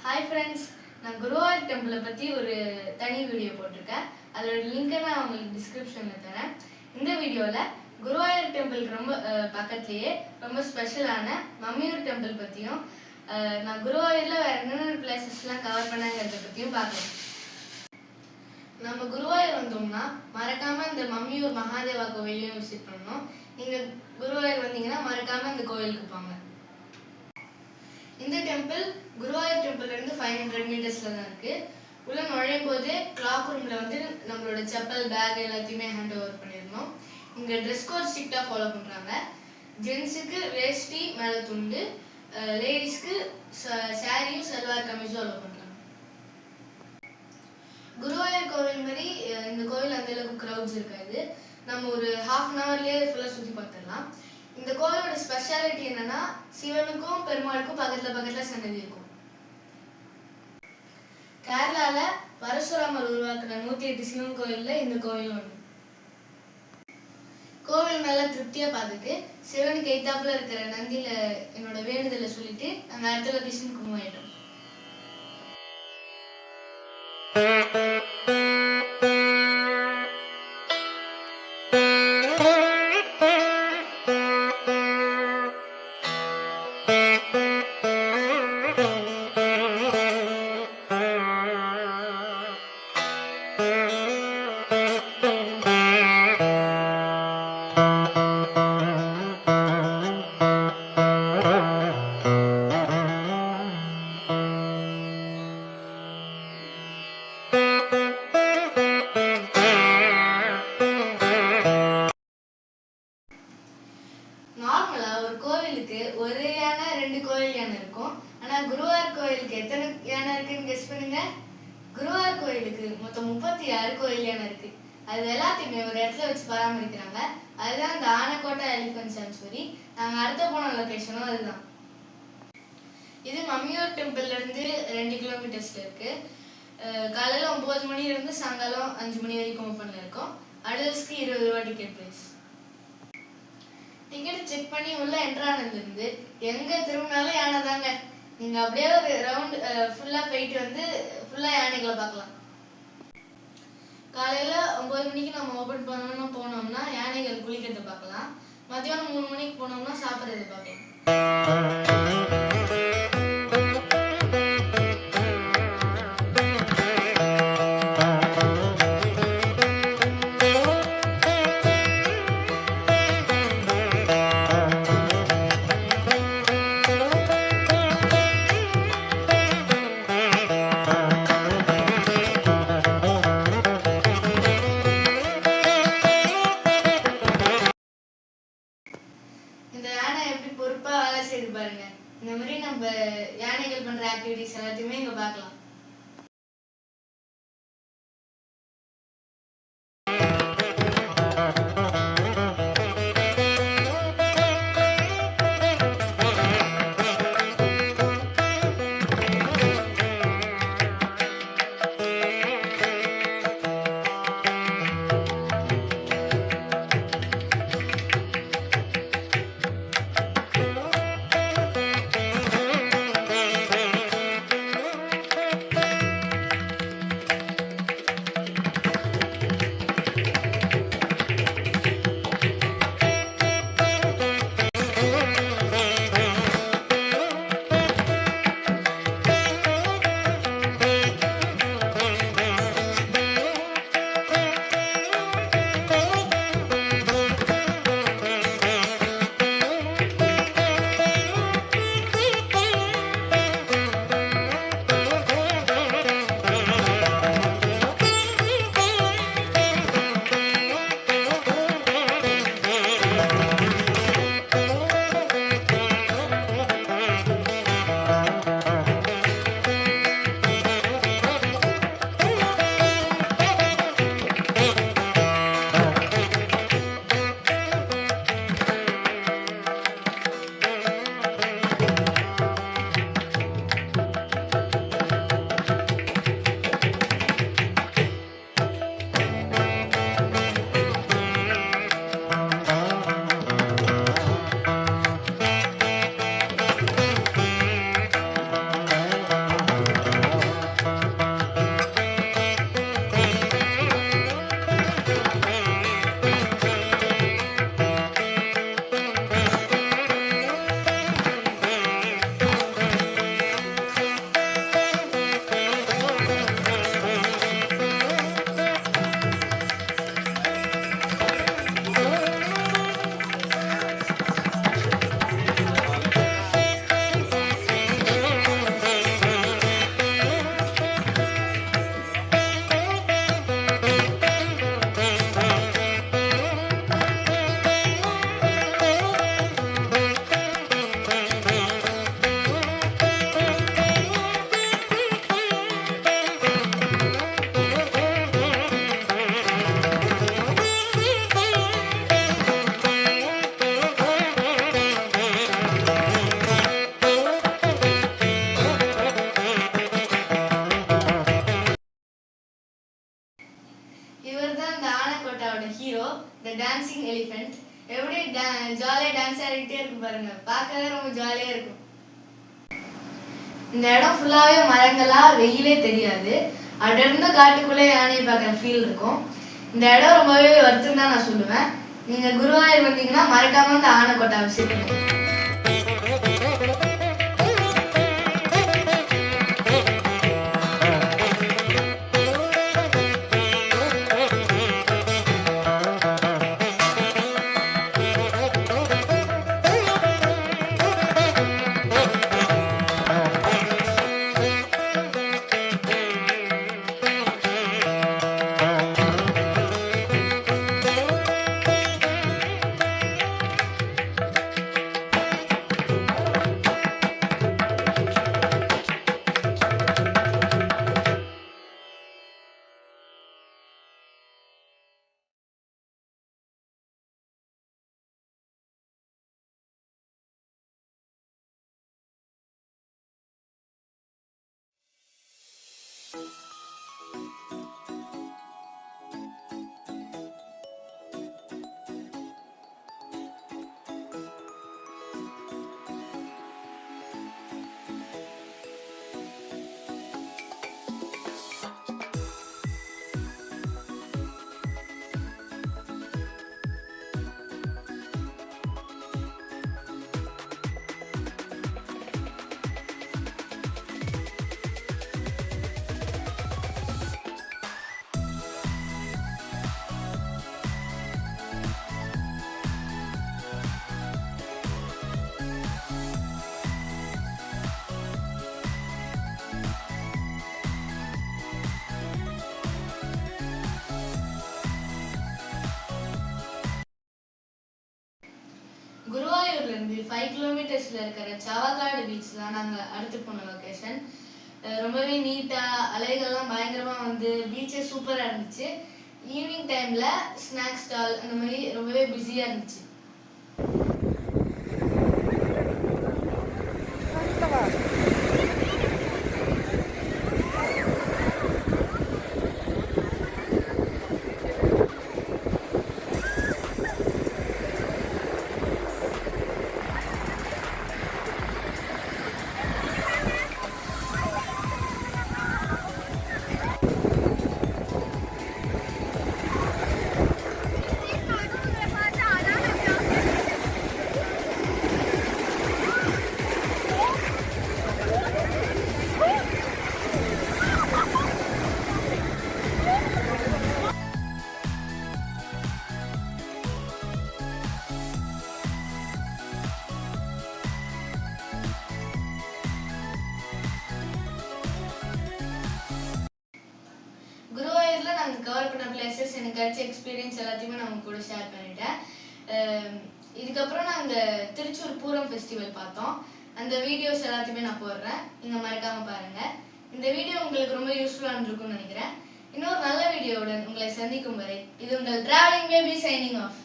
Hi friends, நான் குருவாயூர் டெம்பிளை பற்றி ஒரு தனி வீடியோ போட்டிருக்கேன். அதோட லிங்கை நான் உங்களுக்கு டிஸ்கிரிப்ஷனில் தரேன். இந்த வீடியோவில் குருவாயூர் டெம்பிளுக்கு ரொம்ப பக்கத்துலேயே ரொம்ப ஸ்பெஷலான மம்மியூர் டெம்பிள் பற்றியும் நான் குருவாயூரில் வேறு என்னென்ன பிளேசஸ்லாம் கவர் பண்ணாங்கிறத பற்றியும் பார்க்கலாம். நம்ம குருவாயூர் வந்தோம்னா மறக்காமல் இந்த மம்மியூர் மகாதேவா கோவிலையும் விசிட் பண்ணணும். நீங்கள் குருவாயூர் வந்தீங்கன்னா மறக்காமல் இந்த கோவிலுக்கு போங்க. இந்த டெம்பிள் குருவாயூர் டெம்பிள்ல இருந்து 500 மீட்டர்ஸ்ல தான் இருக்கு. உள்ள நுழையும் போது கிளாக் ரூம்ல வந்து நம்மளோட செப்பல் பேக் எல்லாத்தையுமே ஹேண்ட் ஓவர் பண்ணிடணும். இங்க ட்ரெஸ் கோட் ஸ்ட்ரிக்டா ஃபாலோ பண்றாங்க. ஜென்ஸுக்கு வேஷ்டி மேல துண்டு, லேடிஸ்க்கு சாரியும் சல்வார் கமீஸும் அலோவ் பண்றாங்க. குருவாயூர் கோவில் மாதிரி இந்த கோவில் அந்த அளவுக்கு க்ரௌட்ஸ் இருக்காது. நம்ம ஒரு ½ அன் ஹவர்லயே ஃபுல்லா சுத்தி பார்த்துடலாம். இந்த கோவிலோட ஸ்பெஷாலிட்டி என்னன்னா, சிவனுக்கும் பெருமாளுக்கும் பக்கத்துல சன்னதி இருக்கும். கேரளால பரசுராமர் உருவாக்குற 108 சிவன் கோவில்ல இந்த கோவில் ஒன்று. கோவில் மேல திருப்தியா பார்த்துட்டு சிவனுக்கு எய்தாப்புல இருக்கிற நந்தியில என்னோட வேண்டுதலை சொல்லிட்டு நாங்க அடுத்த லொகேஷனுக்கு மூவ் ஆயிட்டோம். நார்மலா ஒரு கோவிலுக்கு ஒரு யானை 2 கோவில் யானை இருக்கும். ஆனா குருவாயூர் கோவிலுக்கு எத்தனை யானை இருக்குன்னு கெஸ் பண்ணுங்க. குருவாயூர் கோவிலுக்கு மொத்தம் 36 கோவில் யானை இருக்கு. அது எல்லாத்தையுமே ஒரு இடத்துல வச்சு பராமரிக்கிறாங்க. அதுதான் இந்த ஆனைக்கோட்டை எலிஃபென்ட் சாங்சுவரி. நாங்க அடுத்த போன லொகேஷனும் அதுதான். இது மம்மியூர் டெம்பிள்ல இருந்து 2 கிலோமீட்டர்ஸ்ல இருக்கு. காலையில 9 மணில இருந்து சாயங்காலம் 5 மணி வரைக்கும் ஓப்பன்ல இருக்கும். அடல்ட்ஸ்க்கு 20 ரூபா டிக்கெட் பிரைஸ். டிக்கெட் செக் பண்ணி உள்ள என்ட்ரானதுல இருந்து எங்க திரும்பினாலும் யானை தாங்க. நீங்க அப்படியே ஒரு ரவுண்ட் ஃபுல்லா போயிட்டு வந்து ஃபுல்லா யானைகளை பார்க்கலாம். காலையில 9 மணிக்கு நம்ம ஓபன் போனோம்னா யானைகள் குளிக்கிறத பார்க்கலாம். மதியானம் 3 மணிக்கு போனோம்னா சாப்பிட்றத பார்க்கலாம். இந்த யானை எப்படி பொறுப்பா வேலை செய்து பாருங்க. இந்த மாதிரி நம்ம யானைகள் பண்ற ஆக்டிவிட்டிஸ் எல்லாத்தையுமே இங்க பார்க்கலாம். ஜாலியாக டான்ஸ் ஆடிக்கிட்டே இருக்கு பாருங்க, பார்க்கவே ரொம்ப ஜாலியாக இருக்கும். இந்த இடம் ஃபுல்லாகவே மரங்களா, வெயிலே தெரியாது. அடர்ந்த காட்டுக்குள்ளே யானையை பார்க்குற ஃபீல் இருக்கும். இந்த இடம் ரொம்பவே வருத்தம் தான் நான் சொல்லுவேன். நீங்கள் குருவாயூர் வந்தீங்கன்னா மறக்காம இந்த ஆனைக்கோட்டை விசிட் பண்ணுங்க. குருவாயூர்லேருந்து 5 கிலோமீட்டர்ஸில் இருக்கிற சாவக்காடு பீச் தான் நாங்கள் அடுத்து போன லொக்கேஷன். ரொம்பவே நீட்டாக, அலைகள்லாம் பயங்கரமாக வந்து பீச்சே சூப்பராக இருந்துச்சு. ஈவினிங் டைமில் ஸ்நாக்ஸ் ஸ்டால் அந்த மாதிரி ரொம்பவே பிஸியாக இருந்துச்சு. குருவாயூரில் நாங்கள் கவர் பண்ண பிளேசஸ், எனக்கு கிடைச்ச எக்ஸ்பீரியன்ஸ் எல்லாத்தையுமே நான் உங்க கூட ஷேர் பண்ணிட்டேன். இதுக்கப்புறம் நாங்கள் திருச்சூர் பூரம் ஃபெஸ்டிவல் பார்த்தோம். அந்த வீடியோஸ் எல்லாத்தையுமே நான் போடுறேன், நீங்கள் மறக்காமல் பாருங்கள். இந்த வீடியோ உங்களுக்கு ரொம்ப யூஸ்ஃபுல்லாக இருந்திருக்கும்னு நினைக்கிறேன். இன்னொரு நல்ல வீடியோவுடன் உங்களை சந்திக்கும் வரை இது உங்கள் டிராவலிங் பேபி சைனிங் ஆஃப்.